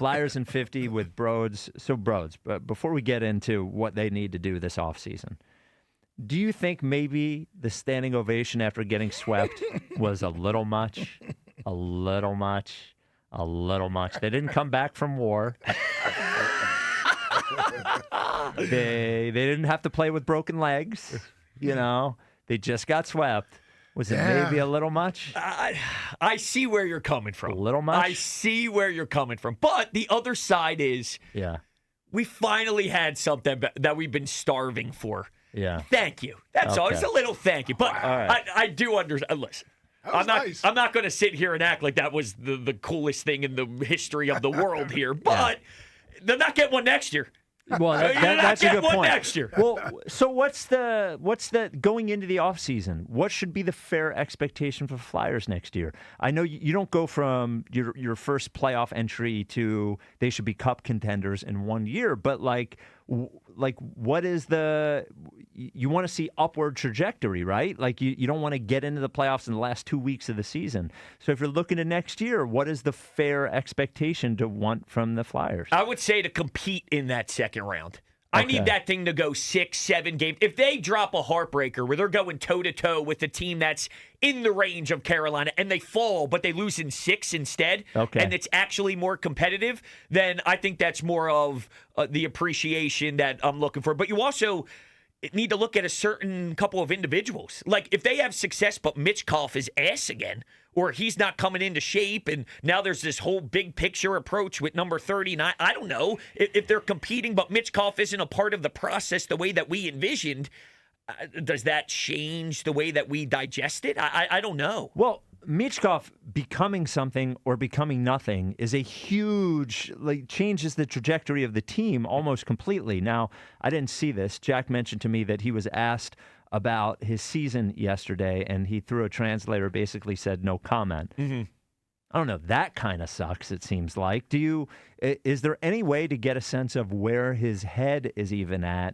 Flyers in 50 with Brodes. So Brodes, but before we get into what they need to do this offseason, do you think maybe the standing ovation after getting swept was a little much? A little much? A little much. They didn't come back from war. They didn't have to play with broken legs. You know, they just got swept. Was it maybe a little much? I see where you're coming from. A little much? I see where you're coming from. But the other side is we finally had something that we've been starving for. Yeah. Thank you. That's all. It's a little thank you. But I do understand. Listen, I'm not going to sit here and act like that was the coolest thing in the history of the world here. But they're not getting one next year. Well, that's a good point. Next year. Well, so what's the going into the offseason? What should be the fair expectation for Flyers next year? I know you don't go from your first playoff entry to they should be cup contenders in 1 year, but like what is you want to see upward trajectory, right? Like you don't want to get into the playoffs in the last 2 weeks of the season. So if you're looking at next year, what is the fair expectation to want from the Flyers? I would say to compete in that second round. I need that thing to go 6-7 games. If they drop a heartbreaker where they're going toe-to-toe with a team that's in the range of Carolina and they fall, but they lose in 6 instead, and it's actually more competitive, then I think that's more of the appreciation that I'm looking for. But you also need to look at a certain couple of individuals. Like if they have success, but Michkov is ass again, or he's not coming into shape, and now there's this whole big picture approach with number 39. I don't know if they're competing, but Michkov isn't a part of the process the way that we envisioned. Does that change the way that we digest it? I don't know. Well, Michkov becoming something or becoming nothing is a huge, changes the trajectory of the team almost completely. Now, I didn't see this. Jack mentioned to me that he was asked about his season yesterday, and he, through a translator, basically said no comment. Mm-hmm. I don't know. That kind of sucks, it seems like. Is there any way to get a sense of where his head is even at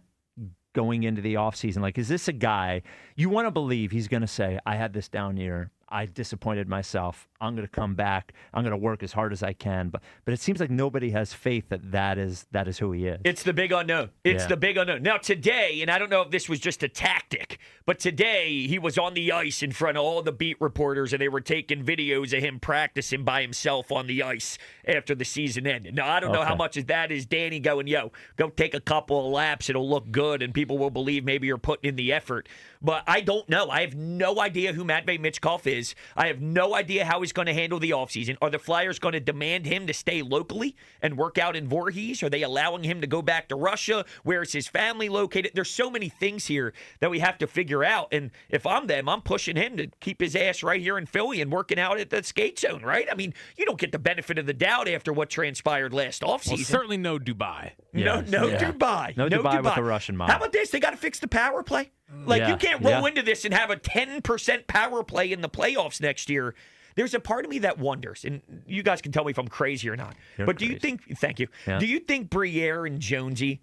going into the offseason? Like, is this a guy, you want to believe he's going to say, I had this down year, I disappointed myself, I'm going to come back, I'm going to work as hard as I can. But it seems like nobody has faith that is who he is. It's the big unknown. It's the big unknown. Now today, and I don't know if this was just a tactic, but today he was on the ice in front of all the beat reporters, and they were taking videos of him practicing by himself on the ice after the season ended. Now, I don't know how much of that is Danny going, go take a couple of laps, it'll look good, and people will believe maybe you're putting in the effort. But I don't know. I have no idea who Matvei Michkov is. I have no idea how he's going to handle the offseason. Are the Flyers going to demand him to stay locally and work out in Voorhees? Are they allowing him to go back to Russia? Where is his family located? There's so many things here that we have to figure out. And if I'm them, I'm pushing him to keep his ass right here in Philly and working out at the skate zone, right? I mean, you don't get the benefit of the doubt after what transpired last offseason. Well, certainly no Dubai. No Dubai. No Dubai with the Russian mob. How about this? They got to fix the power play. You can't roll into this and have a 10% power play in the playoffs next year. There's a part of me that wonders, and you guys can tell me if I'm crazy or not. But do you think, thank you, do you think Brière and Jonesy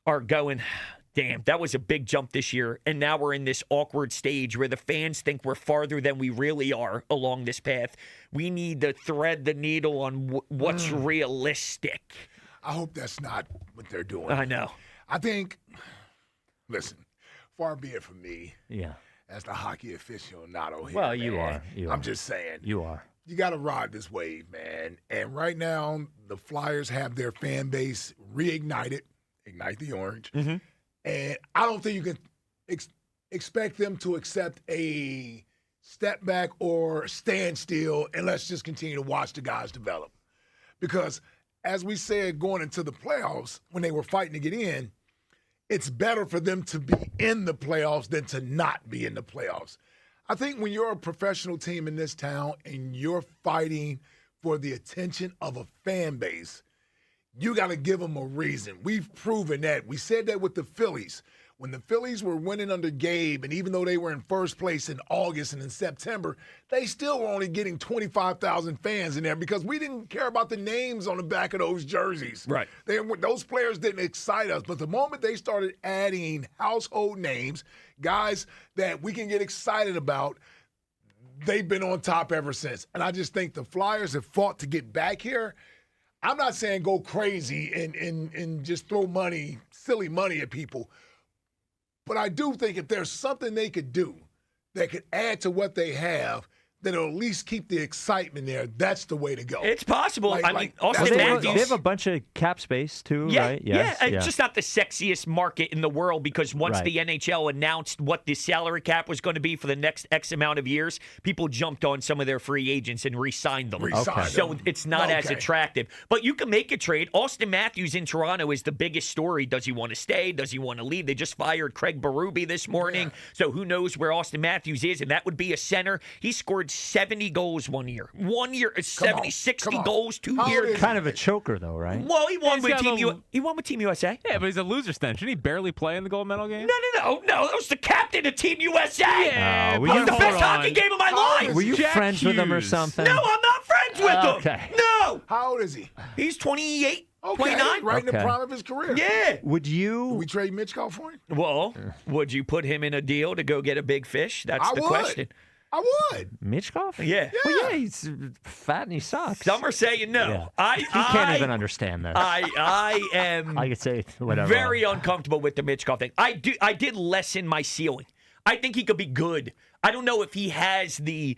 are going, damn, that was a big jump this year, and now we're in this awkward stage where the fans think we're farther than we really are along this path. We need to thread the needle on what's realistic. I hope that's not what they're doing. I know. I think, listen, far be it from me. Yeah. As the hockey aficionado here. Well, you are. I'm just saying. You are. You got to ride this wave, man. And right now, the Flyers have their fan base reignited. Ignite the orange. Mm-hmm. And I don't think you can expect them to accept a step back or standstill, and let's just continue to watch the guys develop. Because as we said going into the playoffs, when they were fighting to get in, it's better for them to be in the playoffs than to not be in the playoffs. I think when you're a professional team in this town and you're fighting for the attention of a fan base, you got to give them a reason. We've proven that. We said that with the Phillies. When the Phillies were winning under Gabe, and even though they were in first place in August and in September, they still were only getting 25,000 fans in there because we didn't care about the names on the back of those jerseys. Right. Those players didn't excite us. But the moment they started adding household names, guys that we can get excited about, they've been on top ever since. And I just think the Flyers have fought to get back here. I'm not saying go crazy and just throw silly money at people. But I do think if there's something they could do that could add to what they have, that'll at least keep the excitement there, that's the way to go. It's possible. I mean, Austin they Matthews. have a bunch of cap space, too, Yeah, right? yeah. It's just not the sexiest market in the world because once Right. the NHL announced what the salary cap was going to be for the next X amount of years, people jumped on some of their free agents and re-signed them. So it's not as attractive. But you can make a trade. Austin Matthews in Toronto is the biggest story. Does he want to stay? Does he want to leave? They just fired Craig Berube this morning. Yeah. So who knows where Austin Matthews is? And that would be a center. He scored 70 goals 1 year. 1 year, 70, 60 goals 2 years. Kind of a choker, though, right? Well, he won with Team USA. Yeah, but he's a loser stench. Didn't he barely play in the gold medal game? No. That was the captain of Team USA. Yeah, it was the best hockey game of my life. Were you friends with him or something? No, I'm not friends with him. Okay. No. How old is he? He's 28, Okay, 29. right in the prime of his career. Yeah. Would you? We trade Michkov for him? Well, would you put him in a deal to go get a big fish? That's the question. I would. Michkov? Yeah. Well, yeah, he's fat and he sucks. Some are saying no. Yeah. He can't even understand this. I am I could say whatever. very uncomfortable with the Michkov thing. I did lessen my ceiling. I think he could be good. I don't know if he has the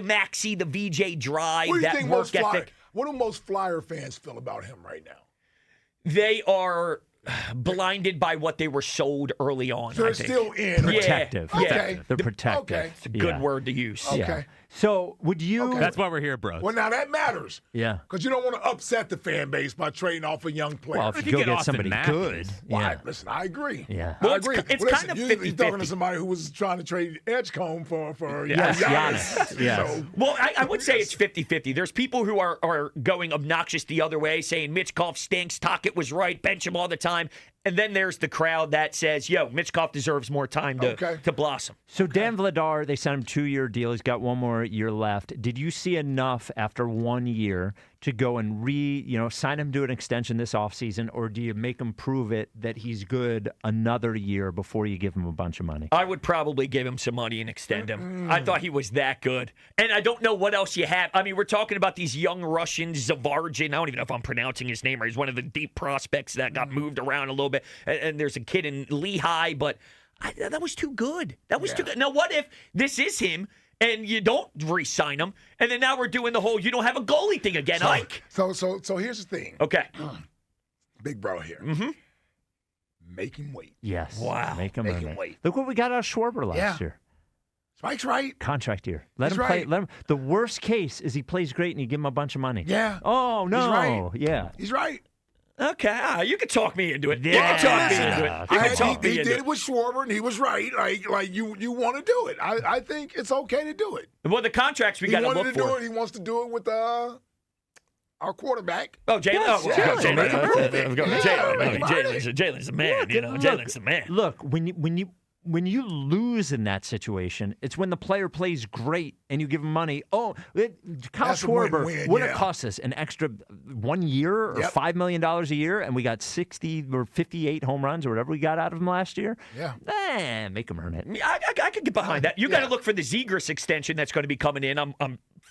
Maxey, the VJ drive, What do you that think work ethic. What do most Flyer fans feel about him right now? They are blinded by what they were sold early on. They're I think. still in. Protective. Yeah. Okay. They're protective. Okay. It's a good word to use. Okay. Yeah. So would you? Okay. That's why we're here, bros. Well, now that matters. Yeah. Because you don't want to upset the fan base by trading off a young player. Well, if If you you go get get Austin somebody Matthews. good. Why? Listen, I agree. Yeah. Well, I it's agree. it's Listen, kind of you're talking to 50-50. somebody who was trying to trade Edgecombe for Yes, Giannis. Yes. So, Well, I would say it's 50-50. There's people who are going obnoxious the other way, saying Michkov stinks, Tocchet was right, bench him all the time. And then there's the crowd that says, yo, Michkov deserves more time to blossom. So Dan Vladař, they sent him 2-year deal. He's got 1 more year left. Did you see enough after 1 year to go and sign him to an extension this offseason, or do you make him prove it that he's good another year before you give him a bunch of money? I would probably give him some money and extend him. I thought he was that good. And I don't know what else you have. I mean, we're talking about these young Russians, Zavargin. I don't even know if I'm pronouncing his name right. He's one of the deep prospects that got moved around a little bit. And there's a kid in Lehigh, but that was too good. That was too good. Now, what if this is him and you don't re-sign him, and then now we're doing the whole you don't have a goalie thing again, Ike? So here's the thing. Okay. Big bro here. Mm-hmm. Make him wait. Yes. Wow. Make him Make earn him it. wait. Look what we got out of Schwarber last year. Spike's right. Contract year. Let He's him play. right. Let him. The worst case is he plays great and you give him a bunch of money. Yeah. Oh no. He's right. Yeah. He's right. Okay. You can talk me into it. Yeah. You can talk me Listen, into it. You can talk me He into did it. it with Schwarber, and he was right. Like you want to do it. I think it's okay to do it. Well, the contracts we He got to wanted look to do for. it. He wants to do it with our quarterback. Oh, Jalen. Yes, Jalen's the man. Jalen's the man. Look, when you lose in that situation, it's when the player plays great and you give him money. Oh, Kyle That's a Schwarber win-win, would have yeah. cost us an extra 1 year or Yep. $5 million a year, and we got 60 or 58 home runs or whatever we got out of him last year. Yeah. Make him earn it. I could get behind that. You got to look for the Zegras extension that's going to be coming in. I'm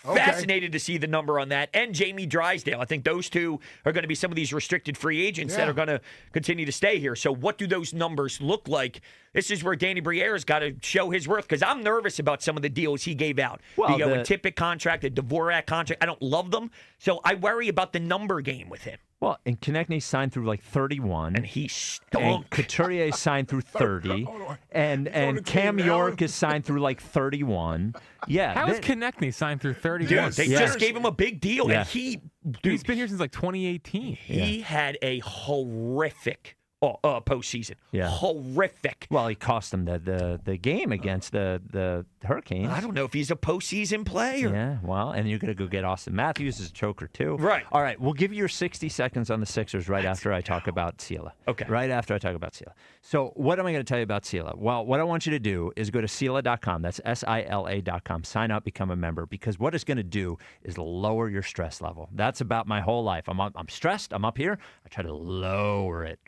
fascinated to see the number on that. And Jamie Drysdale. I think those two are going to be some of these restricted free agents that are going to continue to stay here. So what do those numbers look like? This is where Danny Brière's got to show his worth, because I'm nervous about some of the deals he gave out. Well, the Tippett contract, the Dvorak contract. I don't love them. So I worry about the number game with him. Well, and Konechny signed through like 31. And he And stunk. Couturier signed through 30. And Cam York is signed through like 31. Yeah. How is Konechny signed through 31? Dude, they just gave him a big deal, Yeah. and He's been here since like 2018. he had a horrific postseason. Yeah. Horrific. Well, he cost them the game against the Hurricanes. I don't know if he's a postseason player. Yeah, well, and you're going to go get Austin Matthews as a choker, too. Right. All right, we'll give you your 60 seconds on the Sixers right after I talk about Sela. Okay. Right after I talk about Sela. So what am I going to tell you about Sela? Well, what I want you to do is go to Sela.com. That's SILA.com. Sign up, become a member, because what it's going to do is lower your stress level. That's about my whole life. I'm stressed. I'm up here. I try to lower it.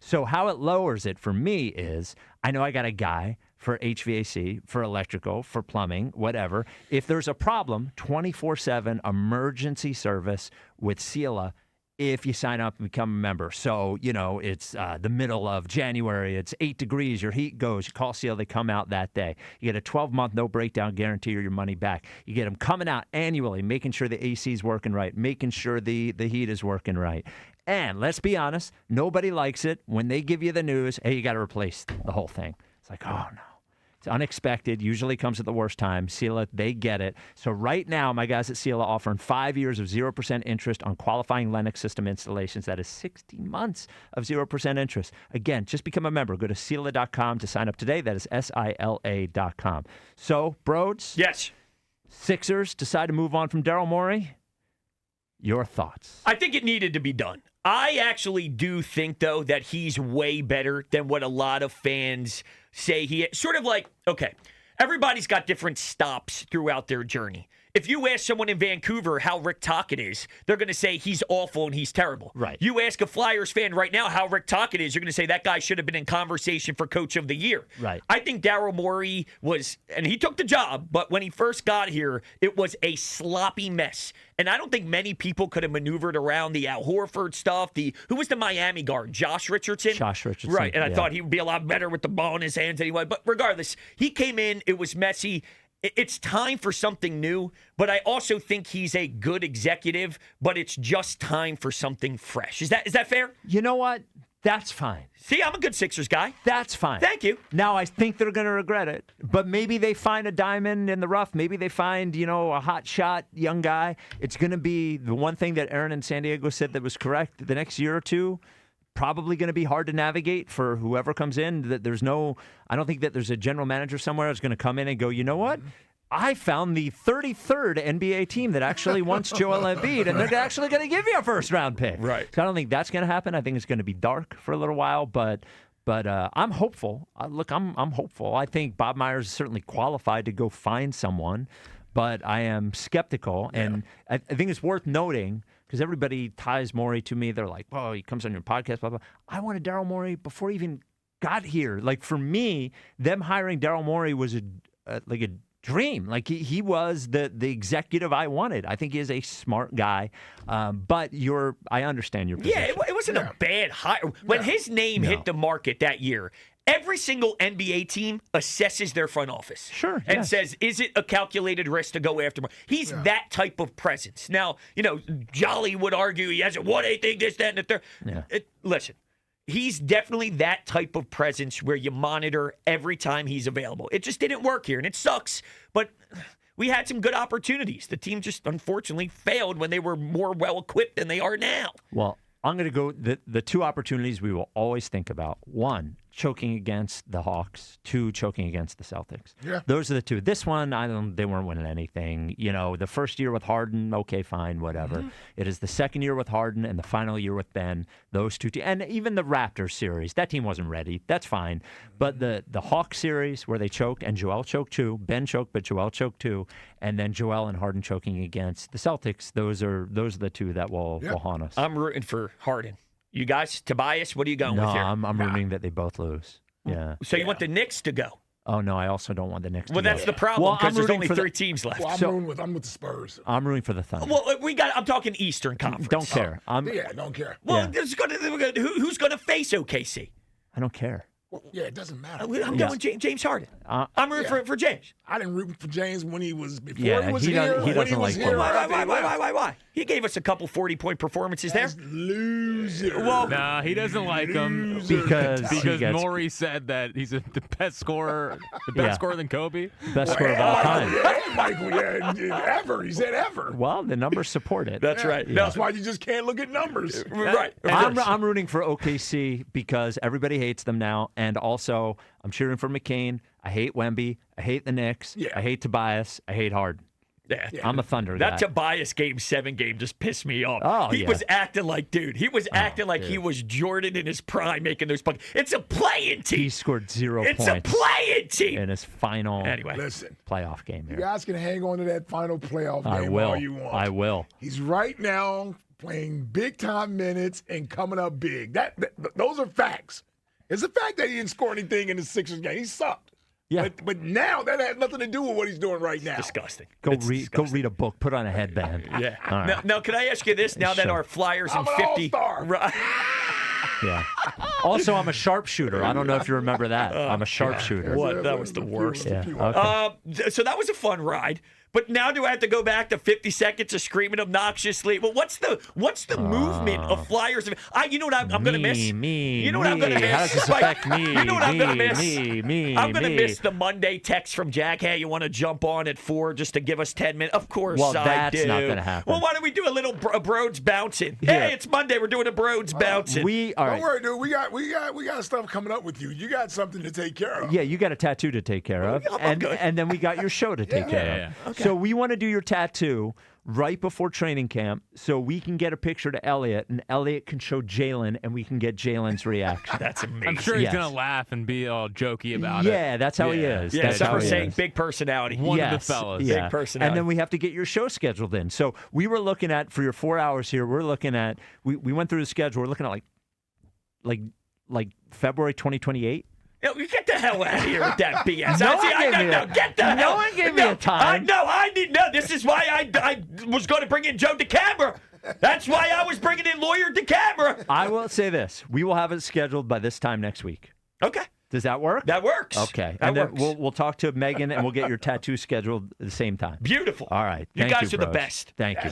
So how it lowers it for me is I know I got a guy for HVAC, for electrical, for plumbing, whatever. If there's a problem, 24/7 emergency service with Sela if you sign up and become a member. So, it's the middle of January. It's 8 degrees. Your heat goes. You call Sela. They come out that day. You get a 12-month no-breakdown guarantee or your money back. You get them coming out annually, making sure the AC is working right, making sure the heat is working right. And let's be honest, nobody likes it when they give you the news, hey, you got to replace the whole thing. It's like, oh, no. It's unexpected, usually comes at the worst time. Sela, they get it. So right now, my guys at Sela offering 5 years of 0% interest on qualifying Lennox system installations. That is 60 months of 0% interest. Again, just become a member. Go to Sela.com to sign up today. That is SILA.com. So, Brodes? Yes. Sixers decide to move on from Daryl Morey. Your thoughts? I think it needed to be done. I actually do think, though, that he's way better than what a lot of fans say he is. Sort of like, okay, everybody's got different stops throughout their journey. If you ask someone in Vancouver how Rick Tocchet is, they're going to say he's awful and he's terrible. Right. You ask a Flyers fan right now how Rick Tocchet is, you're going to say that guy should have been in conversation for Coach of the Year. Right. I think Daryl Morey was, and he took the job, but when he first got here, it was a sloppy mess. And I don't think many people could have maneuvered around the Al Horford stuff. Who was the Miami guard? Josh Richardson? Josh Richardson. Right, and I thought he would be a lot better with the ball in his hands anyway. But regardless, he came in, it was messy. It's time for something new, but I also think he's a good executive, but it's just time for something fresh. Is that fair? You know what? That's fine. See, I'm a good Sixers guy. That's fine. Thank you. Now, I think they're going to regret it, but maybe they find a diamond in the rough. Maybe they find, a hot shot young guy. It's going to be the one thing that Aaron in San Diego said that was correct the next year or two. Probably going to be hard to navigate for whoever comes in. That I don't think that there's a general manager somewhere that's going to come in and go, you know what? I found the 33rd NBA team that actually wants Joel Embiid, and they're actually going to give you a first-round pick. Right. So I don't think that's going to happen. I think it's going to be dark for a little while, but I'm hopeful. I'm hopeful. I think Bob Myers is certainly qualified to go find someone, but I am skeptical, and I think it's worth noting. Because everybody ties Morey to me. They're like, oh, he comes on your podcast, blah, blah. I wanted Daryl Morey before he even got here. Like, for me, them hiring Daryl Morey was a dream. Like, he was the executive I wanted. I think he is a smart guy. But I understand your position. Yeah, it wasn't a bad hire. When his name hit the market that year, every single NBA team assesses their front office. Sure. And says, is it a calculated risk to go after him? He's that type of presence. Now, Jolly would argue he hasn't won anything, this, that, and the third. Yeah. Listen, he's definitely that type of presence where you monitor every time he's available. It just didn't work here, and it sucks. But we had some good opportunities. The team just unfortunately failed when they were more well-equipped than they are now. Well, I'm going to go the two opportunities we will always think about. One, choking against the Hawks. Two, choking against the Celtics. Yeah. Those are the two. This one, they weren't winning anything. The first year with Harden, okay, fine, whatever. Mm-hmm. It is the second year with Harden and the final year with Ben. Those two and even the Raptors series, that team wasn't ready. That's fine. But the Hawks series where they choked, and Joel choked too. Ben choked, but Joel choked too. And then Joel and Harden choking against the Celtics. Those are the two that will haunt us. I'm rooting for Harden. You guys, Tobias, what are you going with here? I'm rooting that they both lose. Yeah. So you want the Knicks to go? Oh, no, I also don't want the Knicks to go. Well, that's the problem, because there's only 3 teams left. Well, I'm with the Spurs. I'm rooting for the Thunder. Well, I'm talking Eastern Conference. Don't care. Don't care. Well, who's going to face OKC? I don't care. Well, it doesn't matter. I'm going James Harden. I'm rooting for James. I didn't root for James when he was here. He doesn't like here. Why? He gave us a couple 40-point performances there. Loser. Well, nah, he doesn't like him because Morey said that he's the best scorer, scorer than Kobe. Best scorer of all time. Ever. He said ever. Well, the numbers support it. That's right. That's why you just can't look at numbers. Right. I'm rooting for OKC because everybody hates them now. And also, I'm cheering for McCain. I hate Wemby. I hate the Knicks. Yeah. I hate Tobias. I hate Harden. Yeah. I'm a Thunder guy. That Tobias Game 7 game just pissed me off. Oh, he was acting like, he was Jordan in his prime making those buckets. It's a playing team. He scored 0 points. It's a playing team. In his final playoff game here. You guys can hang on to that final playoff game all you want. I will. He's right now playing big-time minutes and coming up big. Those are facts. It's a fact that he didn't score anything in the Sixers game. He sucked. Yeah. But now that has nothing to do with what he's doing right now. Disgusting. Go read a book. Put on a headband. Yeah. All right. Now, can I ask you this? Now that Sure. our Flyers I'm in an 50. all-star. Yeah. Also, I'm a sharpshooter. I don't know if you remember that. I'm a sharpshooter. What? That was the worst. Yeah. Okay. So that was a fun ride. But now do I have to go back to 50 seconds of screaming obnoxiously? Well, what's the movement of Flyers? You know what I'm going to miss? You know what I'm going to miss? How does this affect me? You know what I'm going to miss? Me. I'm going to miss the Monday text from Jack. Hey, you want to jump on at 4 just to give us 10 minutes? Of course Well, I that's do. not going to happen. Well, why don't we do a little Brodes bouncing? Yeah. Hey, it's Monday. We're doing a Brodes bouncing. All Don't right. worry, dude. We got stuff coming up with you. You got something to take care of. Yeah, you got a tattoo to take care of, I'm good. and then we got your show to take care of. Okay. So we want to do your tattoo right before training camp, so we can get a picture to Elliot, and Elliot can show Jalen, and we can get Jalen's reaction. That's amazing. I'm sure he's Yes. going to laugh and be all jokey about it. Yeah, that's how he is. Yeah, That's some how are he saying is. big personality. One of the Yes, fellas. yeah. Big personality. And then we have to get your show scheduled in. So we were looking at, for your 4 hours here, we're looking at, we went through the schedule. We're looking at like February 2028. Yo, you get the hell out of here with that BS. No one gave me Get the hell. No one gave me a time. I need. No, this is why I was going to bring in Joe DeCamera. That's why I was bringing in lawyer DeCamera. I will say this. We will have it scheduled by this time next week. Okay. Does that work? That works. Okay. That And then works. we'll talk to Megan, and we'll get your tattoo scheduled at the same time. Beautiful. All right. You Thank guys are the bros. best. Thank you, bro.